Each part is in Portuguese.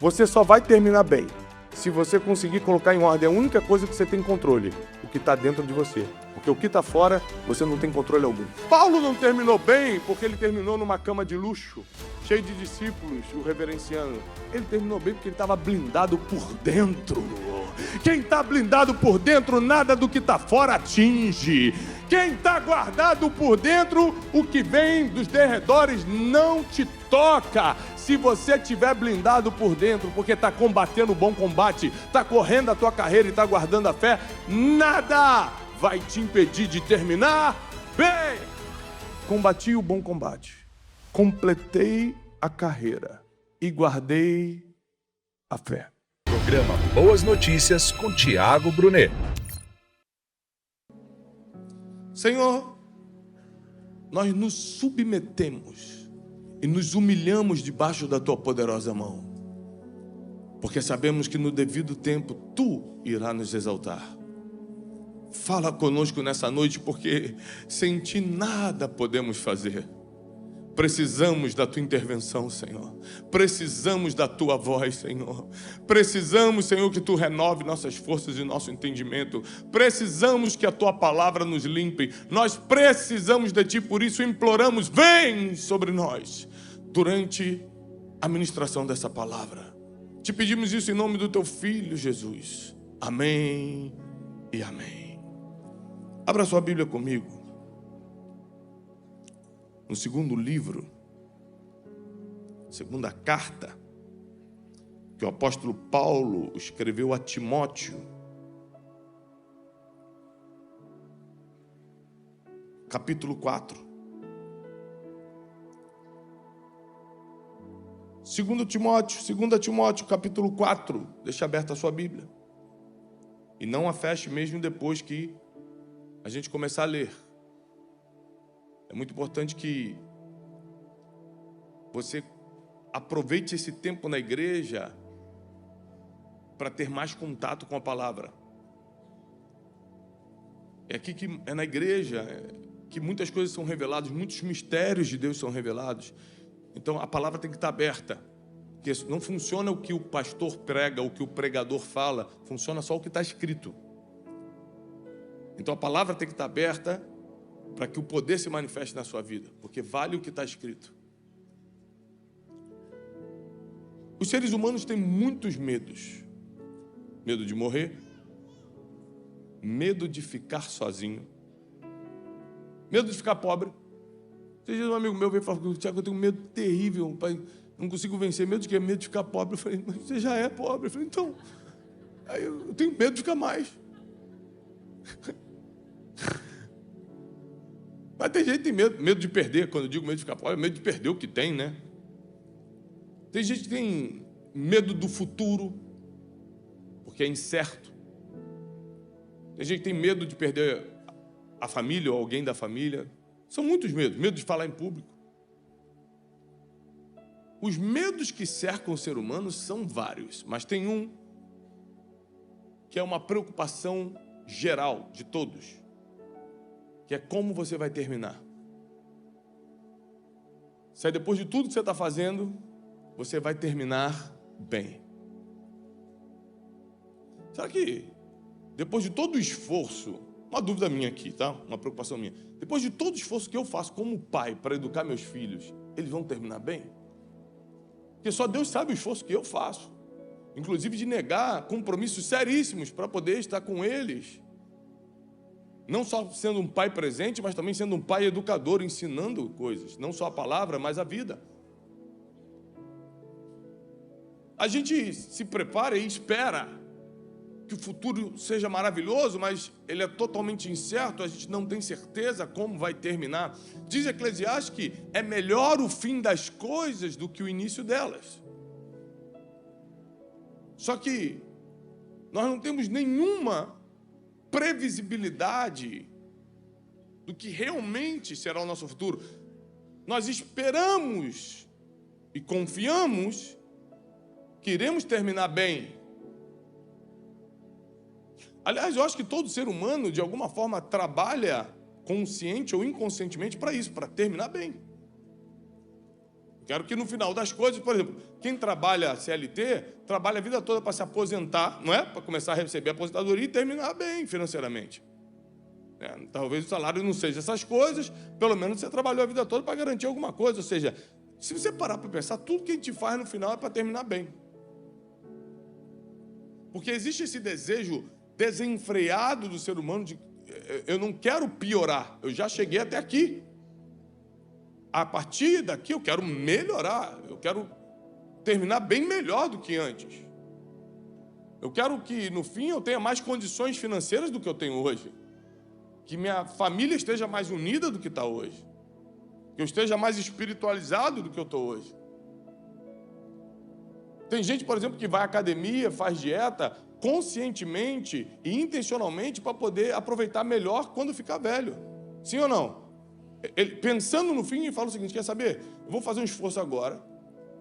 Você só vai terminar bem se você conseguir colocar em ordem a única coisa que você tem controle, o que está dentro de você. Porque o que está fora, você não tem controle algum. Paulo não terminou bem porque ele terminou numa cama de luxo, cheio de discípulos, o reverenciando. Ele terminou bem porque ele estava blindado por dentro. Quem está blindado por dentro, nada do que está fora atinge. Quem está guardado por dentro, o que vem dos derredores não te toca. Se você estiver blindado por dentro, porque está combatendo o bom combate, está correndo a tua carreira e está guardando a fé, nada vai te impedir de terminar bem. Combati o bom combate, completei a carreira e guardei a fé. Programa Boas Notícias com Tiago Brunet. Senhor, nós nos submetemos e nos humilhamos debaixo da Tua poderosa mão, porque sabemos que no devido tempo Tu irás nos exaltar. Fala conosco nessa noite, porque sem Ti nada podemos fazer. Precisamos da Tua intervenção, Senhor. Precisamos da Tua voz, Senhor. Precisamos, Senhor, que Tu renove nossas forças e nosso entendimento. Precisamos que a Tua palavra nos limpe. Nós precisamos de Ti, por isso imploramos, vem sobre nós durante a ministração dessa palavra. Te pedimos isso em nome do Teu Filho, Jesus. Amém e amém. Abra sua Bíblia comigo. No segundo livro, segunda carta, que o apóstolo Paulo escreveu a Timóteo, capítulo 4. 2 Timóteo, capítulo 4. Deixa aberta a sua Bíblia. E não a feche mesmo depois que a gente começar a ler. É muito importante que você aproveite esse tempo na igreja para ter mais contato com a palavra. É aqui que é na igreja que muitas coisas são reveladas, muitos mistérios de Deus são revelados. Então a palavra tem que estar aberta. Porque não funciona o que o pastor prega, o que o pregador fala, funciona só o que está escrito. Então a palavra tem que estar aberta para que o poder se manifeste na sua vida, porque vale o que está escrito. Os seres humanos têm muitos medos. Medo de morrer, medo de ficar sozinho, medo de ficar pobre. Esses dias um amigo meu veio falar: Tiago, eu tenho um medo terrível, pai, não consigo vencer. Medo de quê? Medo de ficar pobre. Eu falei: mas você já é pobre. Eu falei: então, aí eu tenho medo de ficar mais. Mas tem gente que tem medo de perder. Quando eu digo medo de ficar pobre, é medo de perder o que tem, né? Tem gente que tem medo do futuro, porque é incerto. Tem gente que tem medo de perder a família ou alguém da família. São muitos medos. Medo de falar em público. Os medos que cercam o ser humano são vários, mas tem um que é uma preocupação geral de todos, que é como você vai terminar. Se é depois de tudo que você está fazendo, você vai terminar bem. Será que depois de todo o esforço, uma dúvida minha aqui, tá? Uma preocupação minha. Depois de todo o esforço que eu faço como pai para educar meus filhos, eles vão terminar bem? Porque só Deus sabe o esforço que eu faço. Inclusive de negar compromissos seríssimos para poder estar com eles. Não só sendo um pai presente, mas também sendo um pai educador, ensinando coisas. Não só a palavra, mas a vida. A gente se prepara e espera que o futuro seja maravilhoso, mas ele é totalmente incerto, a gente não tem certeza como vai terminar. Diz Eclesiastes que é melhor o fim das coisas do que o início delas. Só que nós não temos nenhuma previsibilidade do que realmente será o nosso futuro. Nós esperamos e confiamos que iremos terminar bem. Aliás, eu acho que todo ser humano, de alguma forma, trabalha consciente ou inconscientemente para isso, para terminar bem. quero que no final das coisas, por exemplo, quem trabalha CLT, trabalha a vida toda para se aposentar, não é? Para começar a receber a aposentadoria e terminar bem financeiramente. Talvez o salário não seja essas coisas, pelo menos você trabalhou a vida toda para garantir alguma coisa. Ou seja, se você parar para pensar, tudo que a gente faz no final é para terminar bem. Porque existe esse desejo desenfreado do ser humano de eu não quero piorar, eu já cheguei até aqui. A partir daqui eu quero melhorar, eu quero terminar bem melhor do que antes. Eu quero que no fim eu tenha mais condições financeiras do que eu tenho hoje. Que minha família esteja mais unida do que está hoje. Que eu esteja mais espiritualizado do que eu estou hoje. Tem gente, por exemplo, que vai à academia, faz dieta conscientemente e intencionalmente para poder aproveitar melhor quando ficar velho. Sim ou não? Ele, pensando no fim, ele fala o seguinte, quer saber? Eu vou fazer um esforço agora,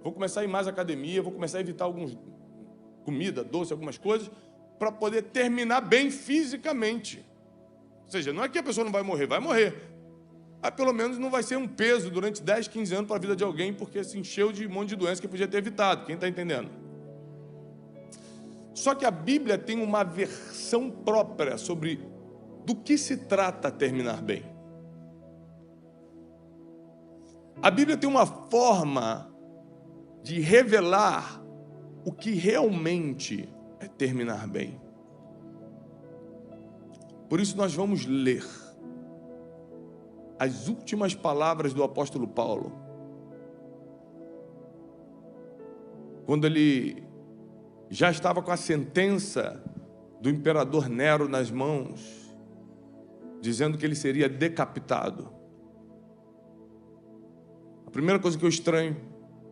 vou começar a ir mais à academia, vou começar a evitar alguns comida, doce, algumas coisas, para poder terminar bem fisicamente. Ou seja, não é que a pessoa não vai morrer, vai morrer. Mas pelo menos não vai ser um peso durante 10, 15 anos para a vida de alguém, porque se encheu de um monte de doença que podia ter evitado. Quem está entendendo? Só que a Bíblia tem uma versão própria sobre do que se trata terminar bem. A Bíblia tem uma forma de revelar o que realmente é terminar bem. Por isso nós vamos ler as últimas palavras do apóstolo Paulo. Quando ele já estava com a sentença do imperador Nero nas mãos, dizendo que ele seria decapitado. A primeira coisa que eu estranho,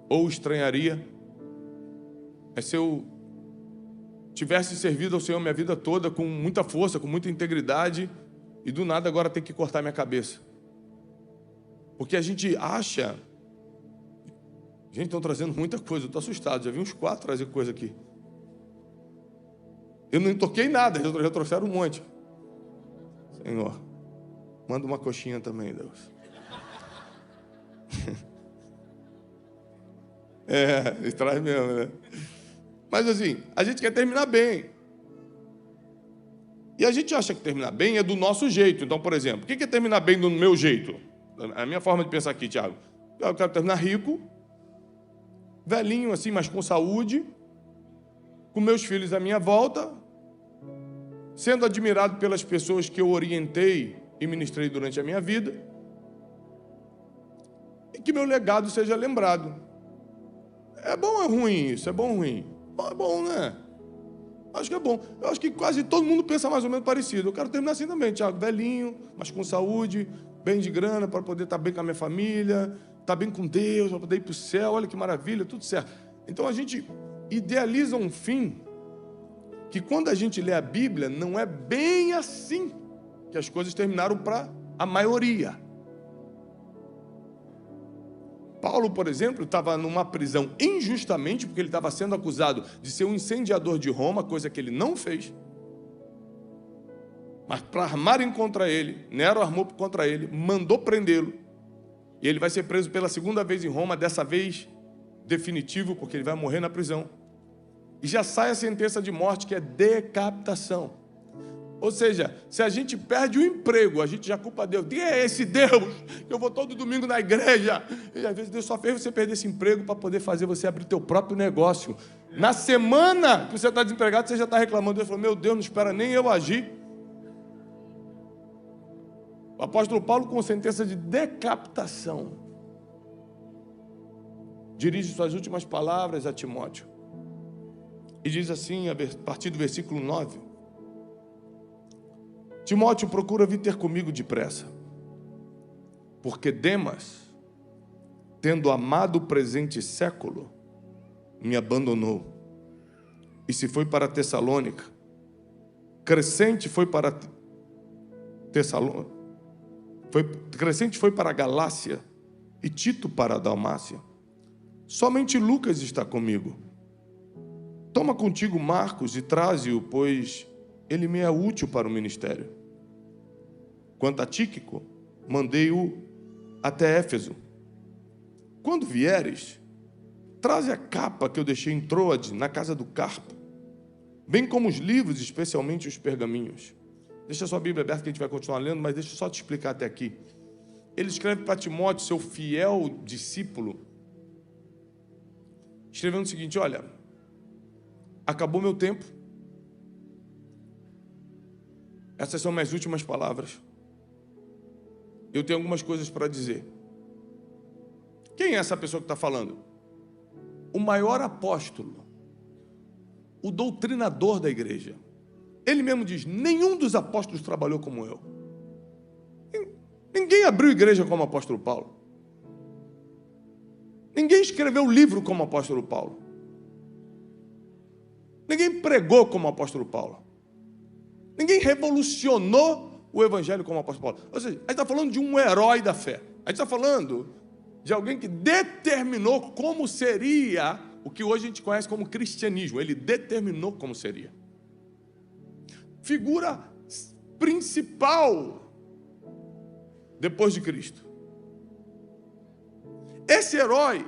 ou estranharia, é se eu tivesse servido ao Senhor minha vida toda com muita força, com muita integridade, e do nada agora tem que cortar minha cabeça. Porque a gente acha... Gente, estão trazendo muita coisa, eu estou assustado, já vi uns 4 trazer coisa aqui. Eu não toquei nada, já trouxeram um monte. Senhor, manda uma coxinha também, Deus. Ele traz mesmo, né? Mas assim, a gente quer terminar bem. E a gente acha que terminar bem é do nosso jeito. Então, por exemplo, o que é terminar bem do meu jeito? A minha forma de pensar aqui, Tiago. Eu quero terminar rico, velhinho assim, mas com saúde, com meus filhos à minha volta, sendo admirado pelas pessoas que eu orientei e ministrei durante a minha vida, e que meu legado seja lembrado. É bom ou é ruim isso? É bom ou ruim? É bom, né? Acho que é bom. Eu acho que quase todo mundo pensa mais ou menos parecido. Eu quero terminar assim também, Tiago, velhinho, mas com saúde, bem de grana, para poder estar bem com a minha família, estar bem com Deus, para poder ir para o céu, olha que maravilha, tudo certo. Então a gente idealiza um fim que quando a gente lê a Bíblia, não é bem assim que as coisas terminaram para a maioria. Paulo, por exemplo, estava numa prisão injustamente, porque ele estava sendo acusado de ser um incendiador de Roma, coisa que ele não fez. Mas para armarem contra ele, Nero armou contra ele, mandou prendê-lo. E ele vai ser preso pela segunda vez em Roma, dessa vez definitivo, porque ele vai morrer na prisão. E já sai a sentença de morte, que é decapitação. Ou seja, se a gente perde o emprego, a gente já culpa Deus. Quem é esse Deus? Eu vou todo domingo na igreja. E às vezes Deus só fez você perder esse emprego para poder fazer você abrir teu próprio negócio. Na semana que você está desempregado, você já está reclamando. Deus falou, meu Deus, não espera nem eu agir. O apóstolo Paulo, com sentença de decapitação, dirige suas últimas palavras a Timóteo. E diz assim, a partir do versículo 9. Timóteo, procura vir ter comigo depressa, porque Demas, tendo amado o presente século, me abandonou e se foi para Tessalônica. Crescente foi para Tessalônica, Crescente foi para a Galácia e Tito para a Dalmácia. Somente Lucas está comigo. Toma contigo Marcos e traze-o, pois ele me é útil para o ministério. Quanto a Tíquico, mandei-o até Éfeso. quando vieres, traze a capa que eu deixei em Troade, na casa do Carpo, bem como os livros, especialmente os pergaminhos. Deixa a sua Bíblia aberta que a gente vai continuar lendo, mas deixa eu só te explicar até aqui. Ele escreve para Timóteo, seu fiel discípulo, escrevendo o seguinte: olha, acabou meu tempo, essas são minhas últimas palavras, eu tenho algumas coisas para dizer. Quem é essa pessoa que está falando? O maior apóstolo, o doutrinador da igreja. Ele mesmo diz: nenhum dos apóstolos trabalhou como eu. Ninguém abriu igreja como o apóstolo Paulo. Ninguém escreveu livro como o apóstolo Paulo. Ninguém pregou como o apóstolo Paulo. Ninguém revolucionou o evangelho como o apóstolo Paulo. Ou seja, a gente está falando de um herói da fé. A gente está falando de alguém que determinou como seria o que hoje a gente conhece como cristianismo. Ele determinou como seria. Figura principal depois de Cristo. Esse herói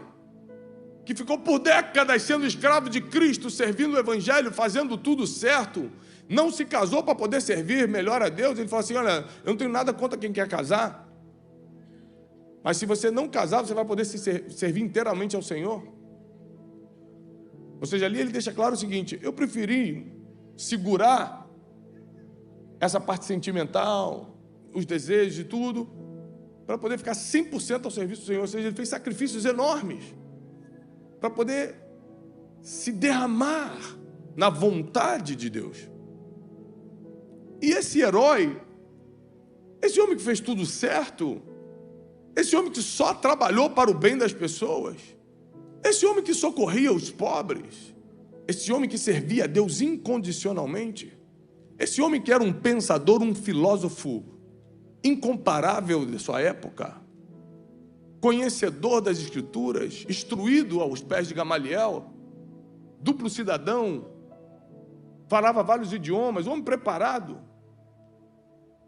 que ficou por décadas sendo escravo de Cristo, servindo o evangelho, fazendo tudo certo, não se casou para poder servir melhor a Deus. Ele falou assim: olha, eu não tenho nada contra quem quer casar, mas se você não casar, você vai poder se servir inteiramente ao Senhor. Ou seja, ali ele deixa claro o seguinte: eu preferi segurar essa parte sentimental, os desejos e tudo, para poder ficar 100% ao serviço do Senhor. Ou seja, ele fez sacrifícios enormes para poder se derramar na vontade de Deus. E esse herói, esse homem que fez tudo certo, esse homem que só trabalhou para o bem das pessoas, esse homem que socorria os pobres, esse homem que servia a Deus incondicionalmente, esse homem que era um pensador, um filósofo incomparável de sua época, conhecedor das Escrituras, instruído aos pés de Gamaliel, duplo cidadão, falava vários idiomas, homem preparado.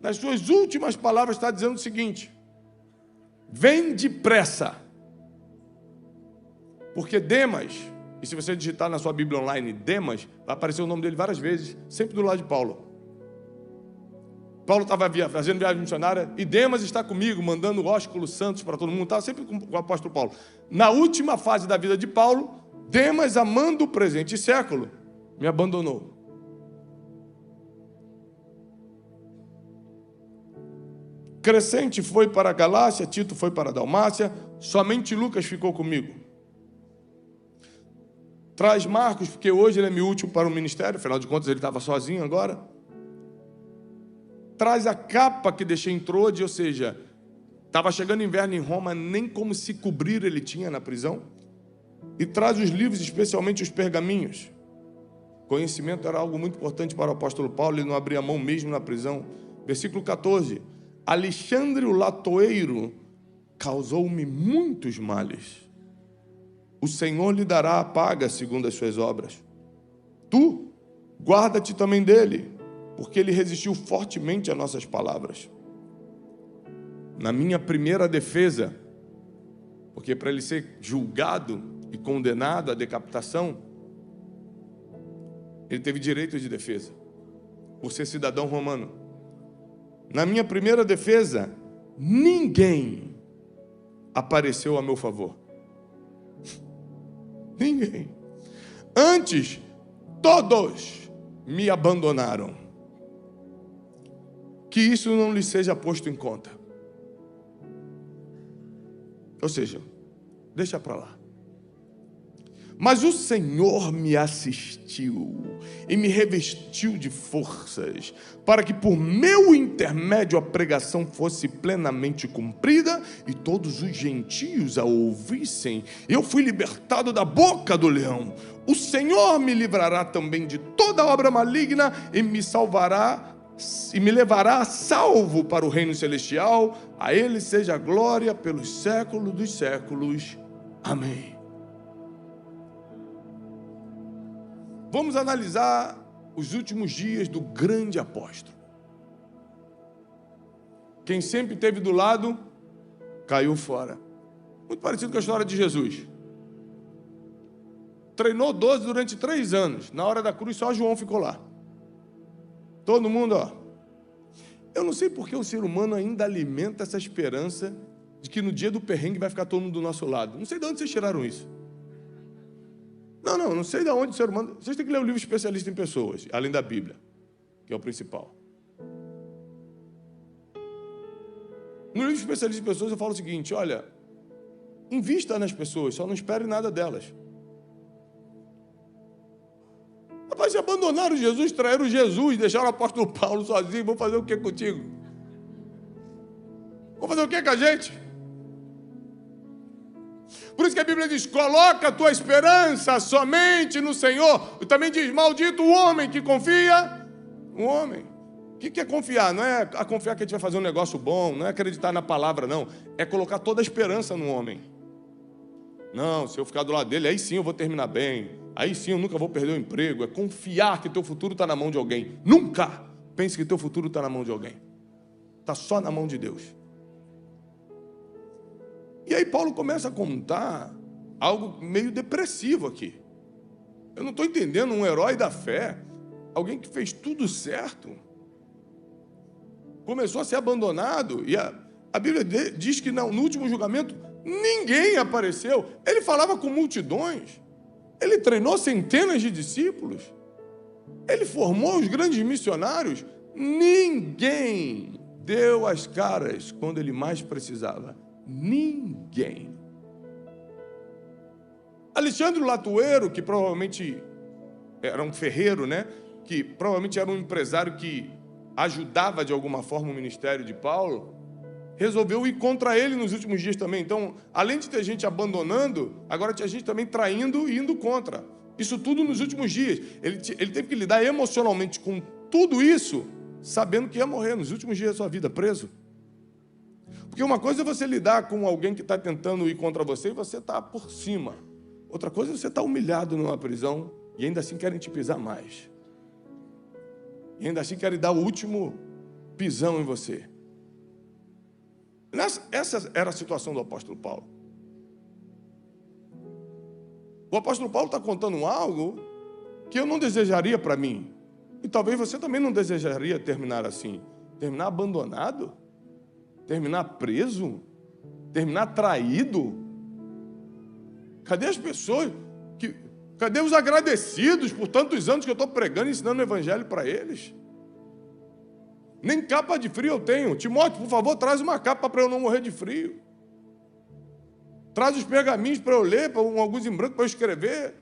Nas suas últimas palavras está dizendo o seguinte: vem depressa, porque Demas, e se você digitar na sua Bíblia online Demas, vai aparecer o nome dele várias vezes, sempre do lado de Paulo. Paulo estava fazendo viagem missionária e Demas está comigo, mandando ósculos santos para todo mundo. Estava sempre com o apóstolo Paulo. Na última fase da vida de Paulo, Demas, amando o presente século, me abandonou. Crescente foi para a Galácia, Tito foi para a Dalmácia, somente Lucas ficou comigo. Traz Marcos, porque hoje ele é meu útil para o ministério, afinal de contas ele estava sozinho agora. Traz a capa que deixei em Troade, ou seja, estava chegando inverno em Roma, nem como se cobrir ele tinha na prisão. E traz os livros, especialmente os pergaminhos. Conhecimento era algo muito importante para o apóstolo Paulo, ele não abria mão mesmo na prisão. Versículo 14: Alexandre o latoeiro causou-me muitos males. O Senhor lhe dará a paga segundo as suas obras. Tu, guarda-te também dele, porque ele resistiu fortemente a nossas palavras. Na minha primeira defesa, porque para ele ser julgado e condenado à decapitação, ele teve direito de defesa, por ser cidadão romano. Na minha primeira defesa, ninguém apareceu a meu favor. Ninguém. Antes, todos me abandonaram. Que isso não lhe seja posto em conta. Ou seja, deixa para lá. Mas o Senhor me assistiu e me revestiu de forças, para que por meu intermédio a pregação fosse plenamente cumprida e todos os gentios a ouvissem. Eu fui libertado da boca do leão. O Senhor me livrará também de toda obra maligna e me salvará e me levará salvo para o reino celestial. A Ele seja a glória pelos séculos dos séculos. Amém. Vamos analisar os últimos dias do grande apóstolo. Quem sempre esteve do lado, caiu fora. Muito parecido com a história de Jesus. Treinou 12 durante 3 anos. Na hora da cruz, só João ficou lá. Todo mundo, ó. Eu não sei por que o ser humano ainda alimenta essa esperança de que no dia do perrengue vai ficar todo mundo do nosso lado. Não sei de onde vocês tiraram isso. Não sei de onde o ser humano... Vocês têm que ler o livro Especialista em Pessoas, além da Bíblia, que é o principal. No livro Especialista em Pessoas eu falo o seguinte, olha, invista nas pessoas, só não espere nada delas. Rapaz, se abandonaram Jesus, traíram Jesus, deixaram o apóstolo Paulo sozinho, vão fazer o que contigo? Vão fazer o que com a gente? Por isso que a Bíblia diz, coloca a tua esperança somente no Senhor. E também diz, maldito o homem que confia no homem. O que é confiar? Não é a confiar que a gente vai fazer um negócio bom, não é acreditar na palavra, não. É colocar toda a esperança no homem. Não, se eu ficar do lado dele, aí sim eu vou terminar bem. Aí sim eu nunca vou perder o emprego. É confiar que teu futuro está na mão de alguém. Nunca pense que teu futuro está na mão de alguém. Está só na mão de Deus. E aí Paulo começa a contar algo meio depressivo aqui. Eu não estou entendendo, um herói da fé, alguém que fez tudo certo, começou a ser abandonado, e a Bíblia diz que no último julgamento ninguém apareceu. Ele falava com multidões, ele treinou centenas de discípulos, ele formou os grandes missionários. Ninguém deu as caras quando ele mais precisava. Ninguém. Alexandre Latueiro, que provavelmente era um ferreiro, né? Que provavelmente era um empresário que ajudava de alguma forma o ministério de Paulo, resolveu ir contra ele nos últimos dias também. Então, além de ter gente abandonando, agora tinha gente também traindo e indo contra. Isso tudo nos últimos dias. Ele teve que lidar emocionalmente com tudo isso, sabendo que ia morrer nos últimos dias da sua vida, preso. Porque uma coisa é você lidar com alguém que está tentando ir contra você e você está por cima. Outra coisa é você estar humilhado numa prisão e ainda assim querem te pisar mais. E ainda assim querem dar o último pisão em você. Essa era a situação do apóstolo Paulo. O apóstolo Paulo está contando algo que eu não desejaria para mim. E talvez você também não desejaria terminar assim. Terminar abandonado? Terminar preso? Terminar traído? Cadê as pessoas? Cadê os agradecidos por tantos anos que eu estou pregando e ensinando o evangelho para eles? Nem capa de frio eu tenho. Timóteo, por favor, traz uma capa para eu não morrer de frio. Traz os pergaminhos para eu ler, alguns em branco para eu escrever.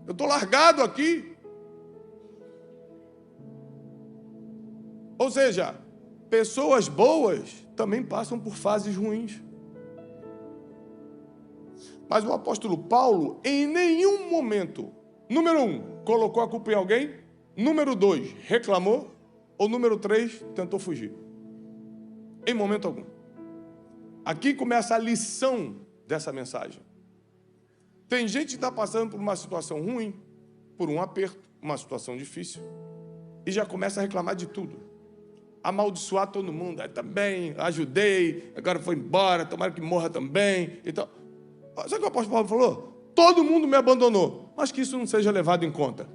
Eu estou largado aqui. Ou seja, pessoas boas também passam por fases ruins. Mas o apóstolo Paulo, em nenhum momento, número 1, colocou a culpa em alguém, número 2, reclamou, ou número 3, tentou fugir. Em momento algum. Aqui começa a lição dessa mensagem. Tem gente que está passando por uma situação ruim, por um aperto, uma situação difícil, e já começa a reclamar de tudo. Amaldiçoar todo mundo. Também, ajudei, agora foi embora, tomara que morra também. Então, sabe o que o apóstolo Paulo falou? Todo mundo me abandonou, mas que isso não seja levado em conta.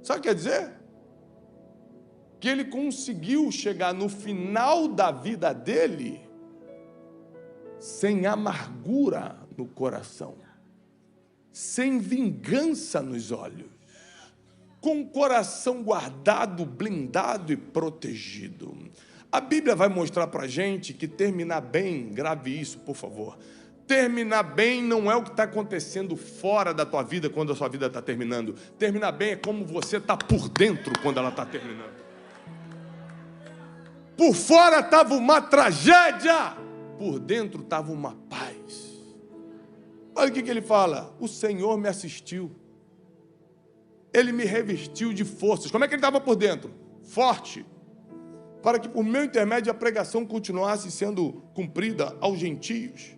Sabe o que quer dizer? Que ele conseguiu chegar no final da vida dele sem amargura no coração, sem vingança nos olhos, com o coração guardado, blindado e protegido. A Bíblia vai mostrar para a gente que terminar bem, grave isso, por favor. Terminar bem não é o que está acontecendo fora da tua vida quando a sua vida está terminando. Terminar bem é como você está por dentro quando ela está terminando. Por fora estava uma tragédia, por dentro estava uma paz. Olha o que ele fala: o Senhor me assistiu, Ele me revestiu de forças. Como é que ele estava por dentro? Forte, para que por meu intermédio a pregação continuasse sendo cumprida aos gentios.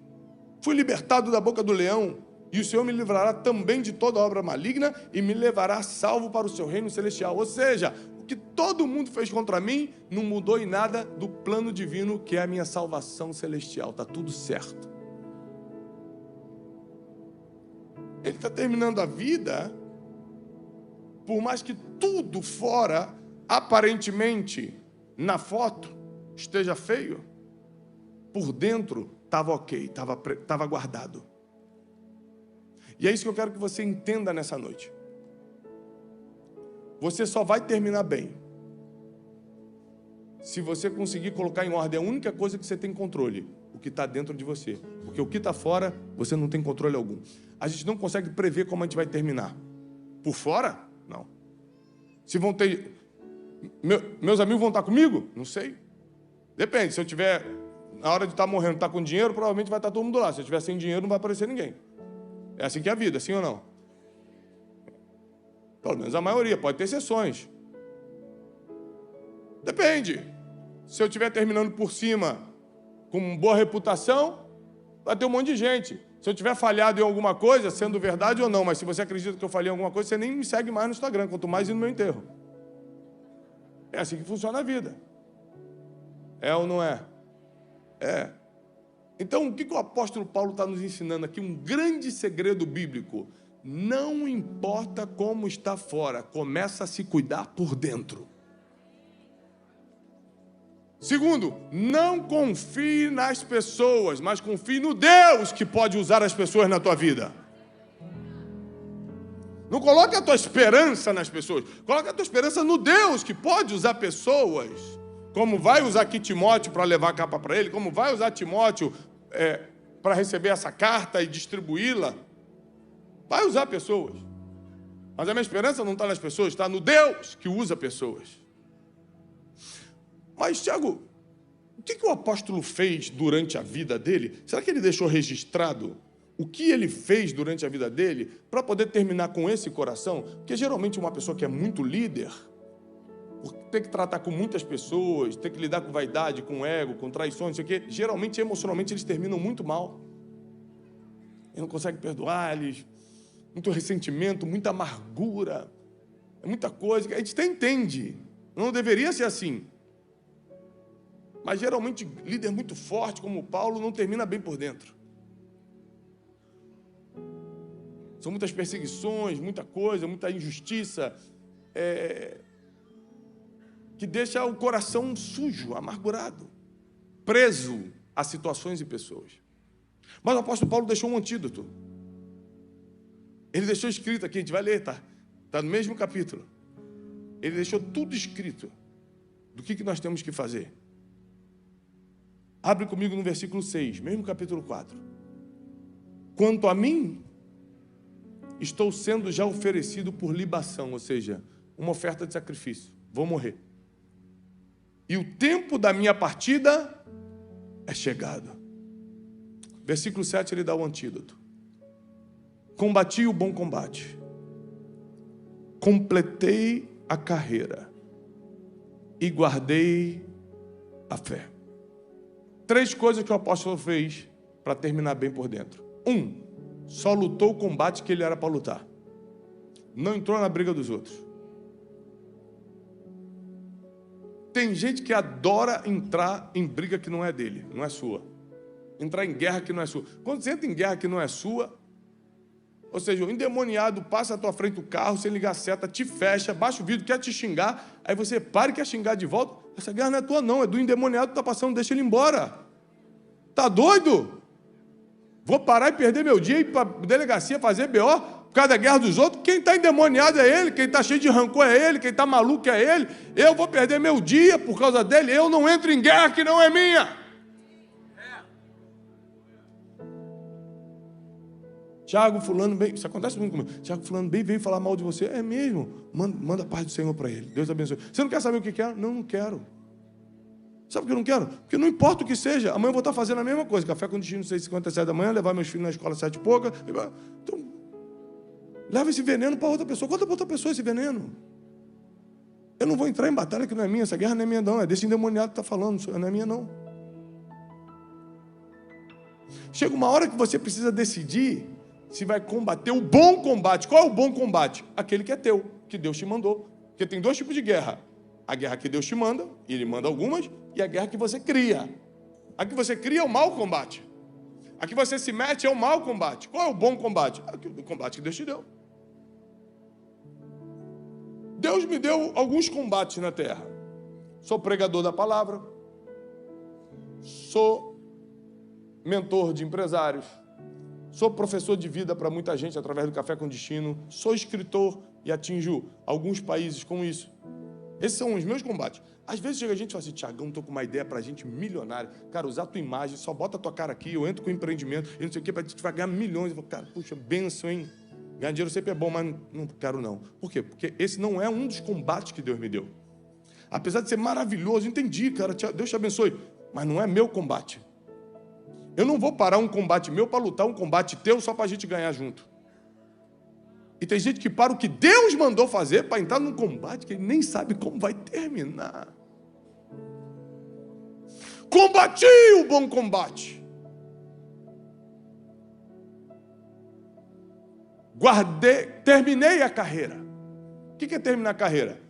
Fui libertado da boca do leão, e o Senhor me livrará também de toda obra maligna e me levará salvo para o seu reino celestial. Ou seja, o que todo mundo fez contra mim não mudou em nada do plano divino, que é a minha salvação celestial. Está tudo certo. Ele está terminando a vida, por mais que tudo fora, aparentemente, na foto, esteja feio, por dentro estava ok, estava guardado. E é isso que eu quero que você entenda nessa noite. Você só vai terminar bem se você conseguir colocar em ordem a única coisa que você tem controle, o que está dentro de você. Porque o que está fora, você não tem controle algum. A gente não consegue prever como a gente vai terminar. Por fora? Não. Se vão ter... Meus amigos vão estar comigo? Não sei. Depende. Se eu tiver, na hora de estar morrendo, estar com dinheiro, provavelmente vai estar todo mundo lá. Se eu tiver sem dinheiro, não vai aparecer ninguém. É assim que é a vida, sim ou não? Pelo menos a maioria. Pode ter exceções. Depende. Se eu estiver terminando por cima com boa reputação, vai ter um monte de gente. Se eu tiver falhado em alguma coisa, sendo verdade ou não, mas se você acredita que eu falhei em alguma coisa, você nem me segue mais no Instagram, quanto mais ir no meu enterro. É assim que funciona a vida. É ou não é? É. Então, o que o apóstolo Paulo está nos ensinando aqui? Um grande segredo bíblico. Não importa como está fora, começa a se cuidar por dentro. Segundo, não confie nas pessoas, mas confie no Deus que pode usar as pessoas na tua vida. Não coloque a tua esperança nas pessoas, coloque a tua esperança no Deus que pode usar pessoas, como vai usar aqui Timóteo para levar a capa para ele, como vai usar Timóteo para receber essa carta e distribuí-la. Vai usar pessoas. Mas a minha esperança não está nas pessoas, está no Deus que usa pessoas. Mas, Tiago, o que o apóstolo fez durante a vida dele? Será que ele deixou registrado o que ele fez durante a vida dele para poder terminar com esse coração? Porque, geralmente, uma pessoa que é muito líder, por ter que tratar com muitas pessoas, ter que lidar com vaidade, com ego, com traições, não sei o quê, geralmente, emocionalmente, eles terminam muito mal. Ele não consegue perdoar, eles... muito ressentimento, muita amargura, muita coisa que a gente até entende. Não deveria ser assim. Mas, geralmente, líder muito forte, como Paulo, não termina bem por dentro. São muitas perseguições, muita coisa, muita injustiça, que deixa o coração sujo, amargurado, preso a situações e pessoas. Mas o apóstolo Paulo deixou um antídoto. Ele deixou escrito aqui, a gente vai ler, tá? Está no mesmo capítulo. Ele deixou tudo escrito do que nós temos que fazer. Abre comigo no versículo 6, mesmo capítulo 4. Quanto a mim, estou sendo já oferecido por libação, ou seja, uma oferta de sacrifício. Vou morrer. E o tempo da minha partida é chegado. Versículo 7, ele dá o antídoto. Combati o bom combate. Completei a carreira. E guardei a fé. 3 coisas que o apóstolo fez para terminar bem por dentro. 1, só lutou o combate que ele era para lutar. Não entrou na briga dos outros. Tem gente que adora entrar em briga que não é dele, não é sua. Entrar em guerra que não é sua. Quando você entra em guerra que não é sua, ou seja, o endemoniado passa à tua frente o carro, sem ligar a seta, te fecha, baixa o vidro, quer te xingar, aí você para e quer xingar de volta. Essa guerra não é tua não, é do endemoniado que está passando, deixa ele embora. Tá doido? Vou parar e perder meu dia e ir para a delegacia fazer BO por causa da guerra dos outros? Quem está endemoniado é ele, quem está cheio de rancor é ele, quem está maluco é ele. Eu vou perder meu dia por causa dele, eu não entro em guerra que não é minha. Tiago, fulano bem, isso acontece muito comigo. Tiago, fulano bem veio falar mal de você. É mesmo? Manda a paz do Senhor para ele. Deus abençoe. Você não quer saber o que quer? Não quero. Sabe por que eu não quero? Porque não importa o que seja, amanhã eu vou estar fazendo a mesma coisa. Café com destino 6h57 da manhã, levar meus filhos na escola 7h pouca. Então, leva esse veneno para outra pessoa. Conta para outra pessoa esse veneno. Eu não vou entrar em batalha que não é minha. Essa guerra não é minha não. É desse endemoniado que está falando. Não é minha não. Chega uma hora que você precisa decidir se vai combater o bom combate. Qual é o bom combate? Aquele que é teu, que Deus te mandou. Porque tem 2 tipos de guerra. A guerra que Deus te manda, e Ele manda algumas, e a guerra que você cria. A que você cria é o mau combate. A que você se mete é o mau combate. Qual é o bom combate? O combate que Deus te deu. Deus me deu alguns combates na terra. Sou pregador da palavra. Sou mentor de empresários. Sou professor de vida para muita gente através do Café com Destino. Sou escritor e atinjo alguns países com isso. Esses são os meus combates. Às vezes chega a gente e fala assim, Tiagão, estou com uma ideia para a gente milionária. Cara, usar a tua imagem, só bota a tua cara aqui, eu entro com empreendimento, e não sei o que, para a gente vai ganhar milhões. Eu falo, cara, puxa, benção, hein? Ganhar dinheiro sempre é bom, mas não quero não. Por quê? Porque esse não é um dos combates que Deus me deu. Apesar de ser maravilhoso, entendi, cara, Deus te abençoe, mas não é meu combate. Eu não vou parar um combate meu para lutar um combate teu só para a gente ganhar junto. E tem gente que para o que Deus mandou fazer para entrar num combate que ele nem sabe como vai terminar. Combati o bom combate. Terminei a carreira. O que é terminar a carreira?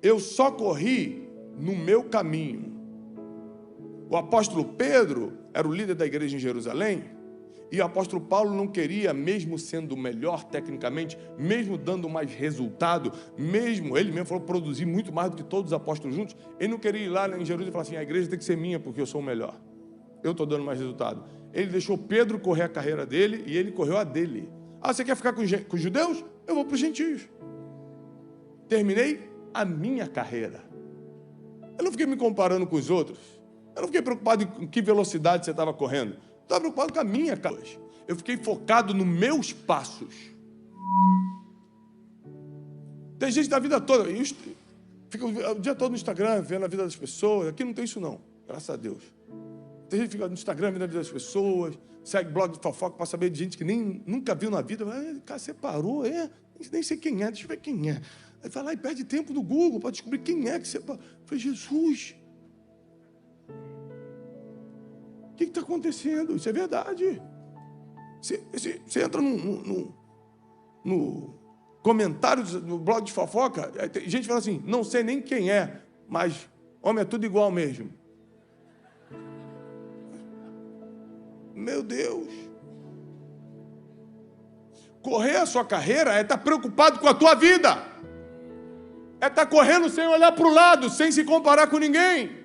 Eu só corri no meu caminho. O apóstolo Pedro era o líder da igreja em Jerusalém, e o apóstolo Paulo não queria, mesmo sendo melhor tecnicamente, mesmo dando mais resultado, mesmo, ele mesmo falou, produzir muito mais do que todos os apóstolos juntos, ele não queria ir lá em Jerusalém e falar assim, a igreja tem que ser minha porque eu sou o melhor. Eu estou dando mais resultado. Ele deixou Pedro correr a carreira dele e ele correu a dele. Ah, você quer ficar com os judeus? Eu vou para os gentios. Terminei a minha carreira. Eu não fiquei me comparando com os outros. Eu não fiquei preocupado em que velocidade você estava correndo. Estava preocupado com a minha carreira. Eu fiquei focado nos meus passos. Tem gente da vida toda, fica o dia todo no Instagram, vendo a vida das pessoas. Aqui não tem isso não, graças a Deus. Tem gente que fica no Instagram, vendo a vida das pessoas, segue blog de fofoca para saber de gente que nunca viu na vida. Cara, você parou, nem sei quem é, deixa eu ver quem é. Aí vai lá e perde tempo no Google para descobrir quem é que você parou. Eu falei, Jesus, o que está acontecendo? Isso é verdade. Você entra no comentário do blog de fofoca, tem gente que fala assim, não sei nem quem é, mas homem é tudo igual mesmo. Meu Deus. Correr a sua carreira é estar preocupado com a tua vida. É estar correndo sem olhar para o lado, sem se comparar com ninguém.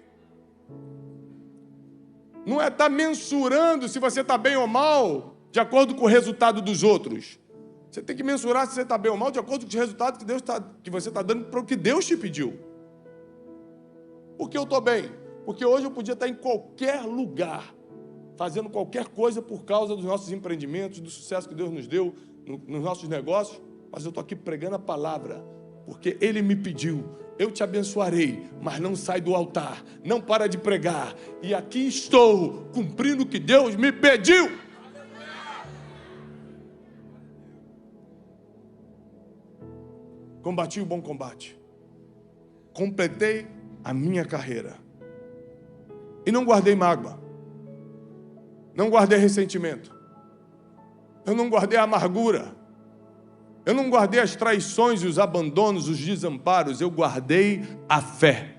Não é estar mensurando se você está bem ou mal de acordo com o resultado dos outros. Você tem que mensurar se você está bem ou mal de acordo com os resultados que você está dando para o que Deus te pediu. Por que eu estou bem? Porque hoje eu podia estar em qualquer lugar, fazendo qualquer coisa por causa dos nossos empreendimentos, do sucesso que Deus nos deu nos nossos negócios, mas eu estou aqui pregando a palavra, porque Ele me pediu. Eu te abençoarei, mas não sai do altar, não para de pregar. E aqui estou, cumprindo o que Deus me pediu. Combati o bom combate. Completei a minha carreira. E não guardei mágoa. Não guardei ressentimento. Eu não guardei a amargura. Eu não guardei as traições e os abandonos, os desamparos. Eu guardei a fé.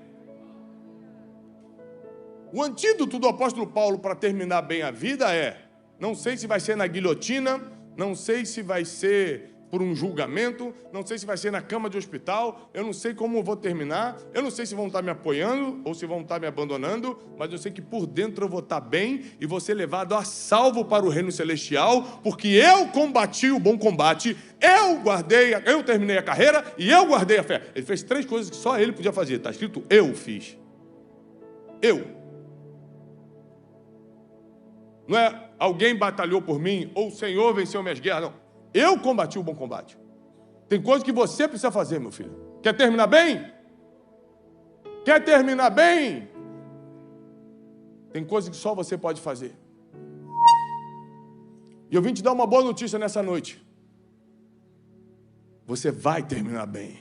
O antídoto do apóstolo Paulo para terminar bem a vida é: não sei se vai ser na guilhotina, não sei se vai ser por um julgamento, não sei se vai ser na cama de hospital, eu não sei como eu vou terminar, eu não sei se vão estar me apoiando ou se vão estar me abandonando, mas eu sei que por dentro eu vou estar bem e vou ser levado a salvo para o reino celestial, porque eu combati o bom combate, eu terminei a carreira e eu guardei a fé. Ele fez 3 coisas que só ele podia fazer, está escrito, eu fiz. Eu. Não é alguém batalhou por mim ou o Senhor venceu minhas guerras, não. Eu combati o bom combate. Tem coisa que você precisa fazer, meu filho. Quer terminar bem? Quer terminar bem? Tem coisas que só você pode fazer. E eu vim te dar uma boa notícia nessa noite. Você vai terminar bem.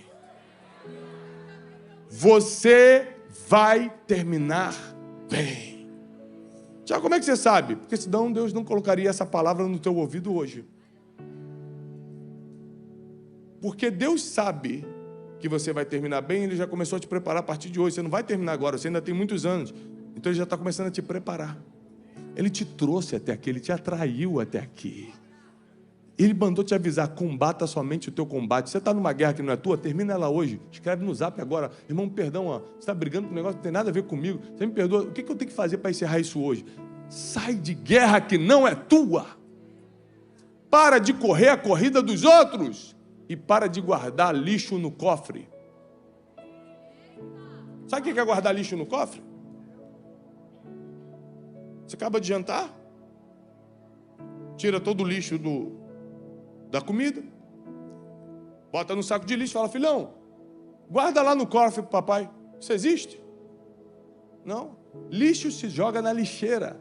Você vai terminar bem. Já como é que você sabe? Porque senão Deus não colocaria essa palavra no teu ouvido hoje. Porque Deus sabe que você vai terminar bem, ele já começou a te preparar a partir de hoje. Você não vai terminar agora, você ainda tem muitos anos. Então ele já está começando a te preparar. Ele te trouxe até aqui, ele te atraiu até aqui. Ele mandou te avisar, combata somente o teu combate. Você está numa guerra que não é tua, termina ela hoje. Escreve no zap agora. Irmão, perdão, ó, você está brigando com um negócio que não tem nada a ver comigo. Você me perdoa, o que eu tenho que fazer para encerrar isso hoje? Sai de guerra que não é tua. Para de correr a corrida dos outros. E para de guardar lixo no cofre. Sabe o que é guardar lixo no cofre? Você acaba de jantar, tira todo o lixo da comida, bota no saco de lixo e fala, filhão, guarda lá no cofre pro papai. Isso existe? Não. Lixo se joga na lixeira.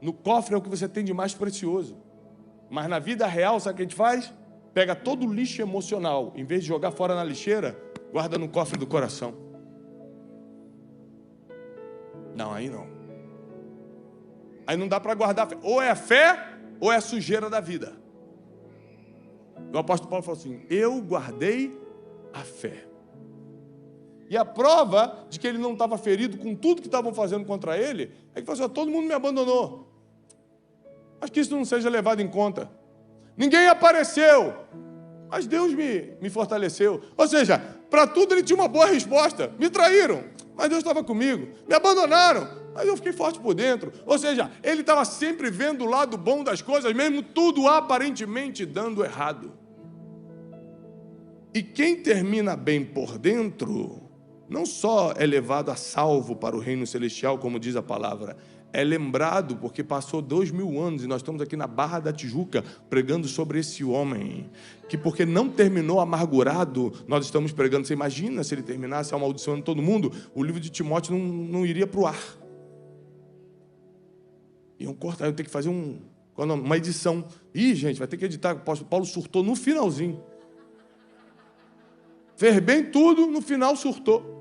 No cofre é o que você tem de mais precioso. Mas na vida real, sabe o que a gente faz? Pega todo o lixo emocional, em vez de jogar fora na lixeira, guarda no cofre do coração. Não, aí não. Aí não dá para guardar. Ou é fé, ou é sujeira da vida. O apóstolo Paulo falou assim, eu guardei a fé. E a prova de que ele não estava ferido com tudo que estavam fazendo contra ele, é que falou assim, todo mundo me abandonou. Acho que isso não seja levado em conta. Ninguém apareceu, mas Deus me fortaleceu. Ou seja, para tudo ele tinha uma boa resposta. Me traíram, mas Deus estava comigo. Me abandonaram, mas eu fiquei forte por dentro. Ou seja, ele estava sempre vendo o lado bom das coisas, mesmo tudo aparentemente dando errado. E quem termina bem por dentro, não só é levado a salvo para o reino celestial, como diz a palavra, é lembrado porque passou 2000 anos e nós estamos aqui na Barra da Tijuca pregando sobre esse homem, que porque não terminou amargurado, nós estamos pregando. Você imagina se ele terminasse amaldiçoando todo mundo, o livro de Timóteo não iria para o ar. Iam cortar, iam ter que fazer uma edição. Ih, gente, vai ter que editar. O apóstolo Paulo surtou no finalzinho. Fez bem tudo, no final surtou.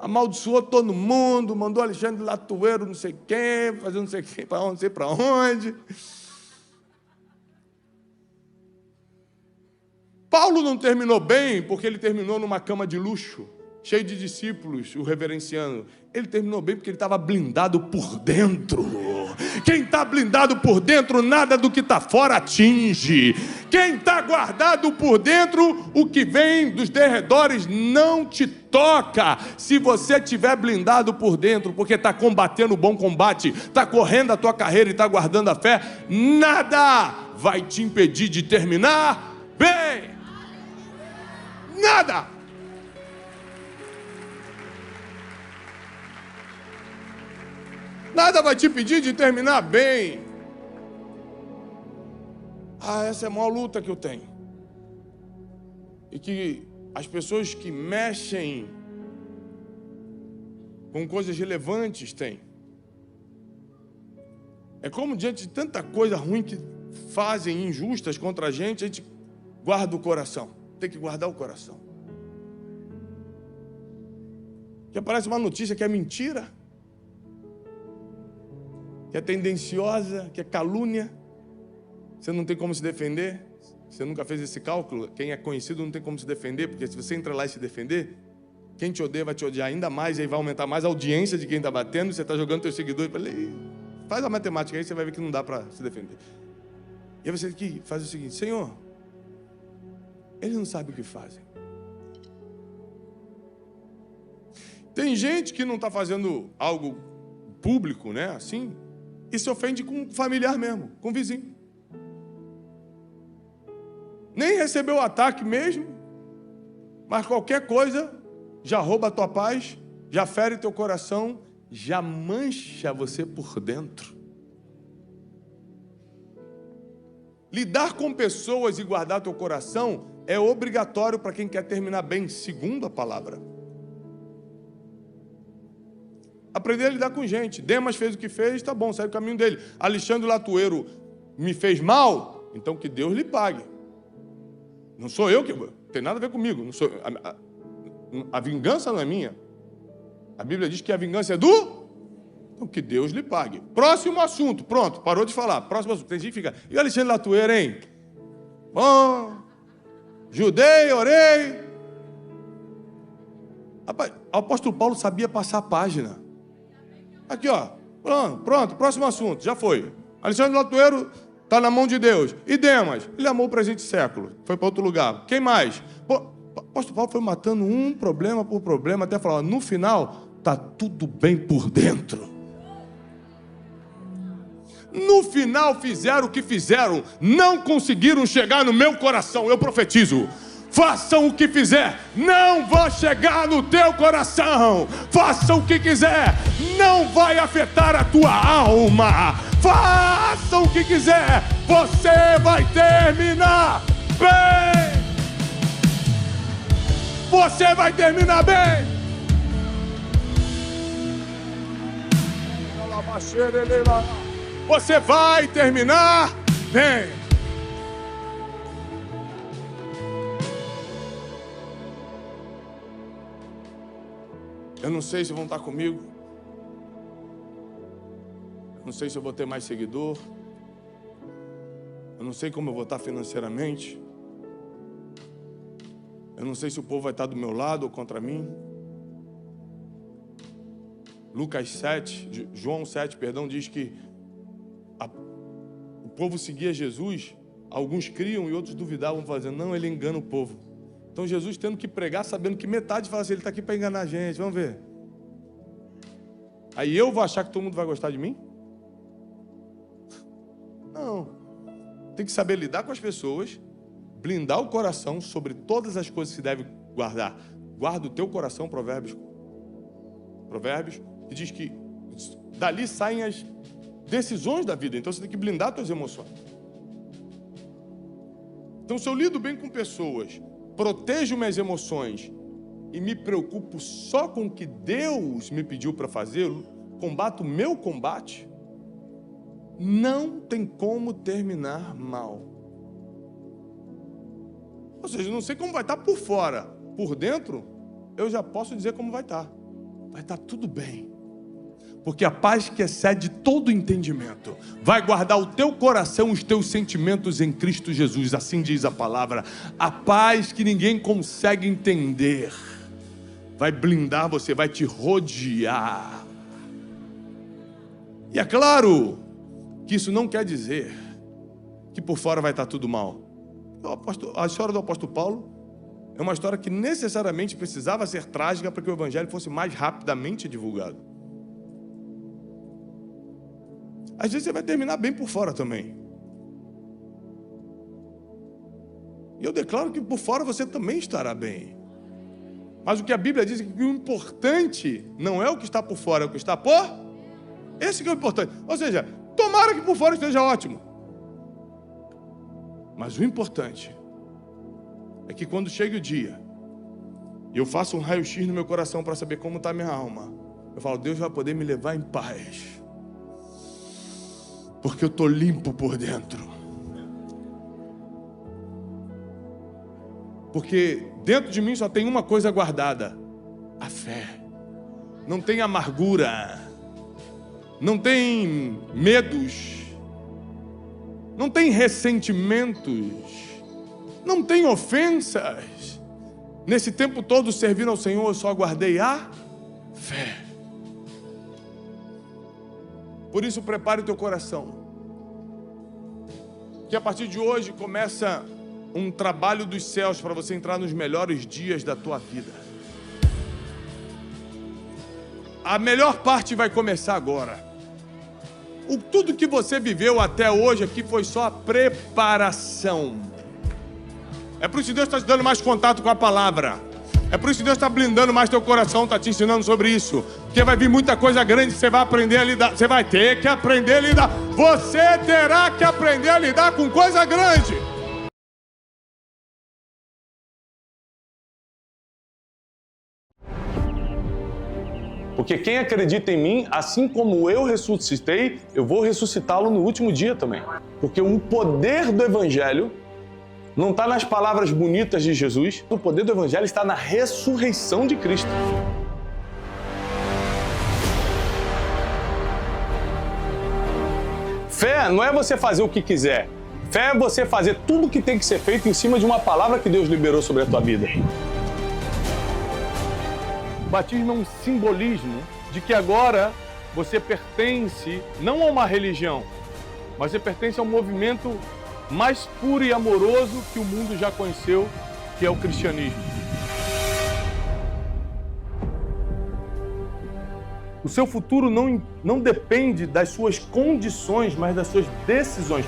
Amaldiçoou todo mundo, mandou Alexandre Latueiro, não sei quem, fazer não sei quem, para onde, não sei para onde. Paulo não terminou bem porque ele terminou numa cama de luxo, cheio de discípulos, o reverenciando. Ele terminou bem porque ele estava blindado por dentro. Quem está blindado por dentro, nada do que está fora atinge. Quem está guardado por dentro, o que vem dos derredores não te toca. Se você estiver blindado por dentro, porque está combatendo o bom combate, está correndo a tua carreira e está guardando a fé, nada vai te impedir de terminar bem. Nada. Nada vai te impedir de terminar bem. Essa é a maior luta que eu tenho. E que as pessoas que mexem com coisas relevantes têm. É como diante de tanta coisa ruim que fazem injustas contra a gente guarda o coração. Tem que guardar o coração. Que aparece uma notícia que é mentira, que é tendenciosa, que é calúnia, você não tem como se defender. Você nunca fez esse cálculo? Quem é conhecido não tem como se defender, porque se você entrar lá e se defender, quem te odeia vai te odiar ainda mais, e aí vai aumentar mais a audiência de quem está batendo, você está jogando teus seguidores para ele. Faz a matemática aí, você vai ver que não dá para se defender. E aí você tem que fazer o seguinte: Senhor, eles não sabem o que fazem. Tem gente que não está fazendo algo público, né, assim, e se ofende com um familiar mesmo, com um vizinho. Nem recebeu o ataque mesmo, mas qualquer coisa já rouba a tua paz, já fere teu coração, já mancha você por dentro. Lidar com pessoas e guardar teu coração é obrigatório para quem quer terminar bem, segundo a palavra. Aprender a lidar com gente. Demas fez o que fez, tá bom, segue o caminho dele. Alexandre Latueiro me fez mal, então que Deus lhe pague. Não sou eu que... Não tem nada a ver comigo. Não sou, a vingança não é minha. A Bíblia diz que a vingança é do... Então que Deus lhe pague. Próximo assunto. Pronto, parou de falar. Próximo assunto. Tem gente que fica... E o Alexandre Latueiro, hein? Bom, judei, orei, Rapaz, o apóstolo Paulo sabia passar a página. Aqui, ó. Pronto, próximo assunto, já foi. Alexandre Latoeiro está na mão de Deus. E Demas, ele amou o presente século, foi para outro lugar. Quem mais? O apóstolo Paulo foi matando um problema por problema, até falar, no final, está tudo bem por dentro. No final fizeram o que fizeram, não conseguiram chegar no meu coração, eu profetizo. Façam o que fizer, não vai chegar no teu coração. Façam o que quiser, não vai afetar a tua alma. Façam o que quiser, você vai terminar bem. Você vai terminar bem. Você vai terminar bem. Eu não sei se vão estar comigo. Eu não sei se eu vou ter mais seguidor. Eu não sei como eu vou estar financeiramente. Eu não sei se o povo vai estar do meu lado ou contra mim. João 7, diz que o povo seguia Jesus, alguns criam e outros duvidavam, fazendo, não, ele engana o povo. Então Jesus tendo que pregar, sabendo que metade fala assim, ele está aqui para enganar a gente, vamos ver. Aí eu vou achar que todo mundo vai gostar de mim? Não. Tem que saber lidar com as pessoas, blindar o coração sobre todas as coisas que deve guardar. Guarda o teu coração, Provérbios, que diz que dali saem as decisões da vida. Então você tem que blindar as tuas emoções. Então se eu lido bem com pessoas, protejo minhas emoções e me preocupo só com o que Deus me pediu para fazer, combato o meu combate, não tem como terminar mal. Ou seja, não sei como vai estar por fora. Por dentro, eu já posso dizer como vai estar. Vai estar tudo bem. Porque a paz que excede todo entendimento vai guardar o teu coração, os teus sentimentos em Cristo Jesus. Assim diz a palavra. A paz que ninguém consegue entender vai blindar você, vai te rodear. E é claro que isso não quer dizer que por fora vai estar tudo mal. A história do apóstolo Paulo é uma história que necessariamente precisava ser trágica para que o evangelho fosse mais rapidamente divulgado. Às vezes você vai terminar bem por fora também. E eu declaro que por fora você também estará bem. Mas o que a Bíblia diz é que o importante não é o que está por fora, é o que está por... Esse que é o importante. Ou seja, tomara que por fora esteja ótimo. Mas o importante é que quando chega o dia e eu faço um raio-x no meu coração para saber como está a minha alma, eu falo, Deus vai poder me levar em paz. Porque eu estou limpo por dentro. Porque dentro de mim só tem uma coisa guardada: a fé. Não tem amargura, não tem medos, não tem ressentimentos, não tem ofensas. Nesse tempo todo servindo ao Senhor, eu só guardei a fé. Por isso, prepare o teu coração, que a partir de hoje começa um trabalho dos céus para você entrar nos melhores dias da tua vida. A melhor parte vai começar agora. Tudo que você viveu até hoje aqui foi só a preparação. É por isso que Deus está te dando mais contato com a palavra. É por isso que Deus está blindando mais teu coração, está te ensinando sobre isso. Porque vai vir muita coisa grande que você vai aprender a lidar. Você vai ter que aprender a lidar. Você terá que aprender a lidar com coisa grande. Porque quem acredita em mim, assim como eu ressuscitei, eu vou ressuscitá-lo no último dia também. Porque o poder do Evangelho não está nas palavras bonitas de Jesus, o poder do Evangelho está na ressurreição de Cristo. Fé não é você fazer o que quiser. Fé é você fazer tudo o que tem que ser feito em cima de uma palavra que Deus liberou sobre a tua vida. batismo é um simbolismo de que agora você pertence não a uma religião, mas você pertence a um movimento mais puro e amoroso que o mundo já conheceu, que é o cristianismo. O seu futuro não depende das suas condições, mas das suas decisões.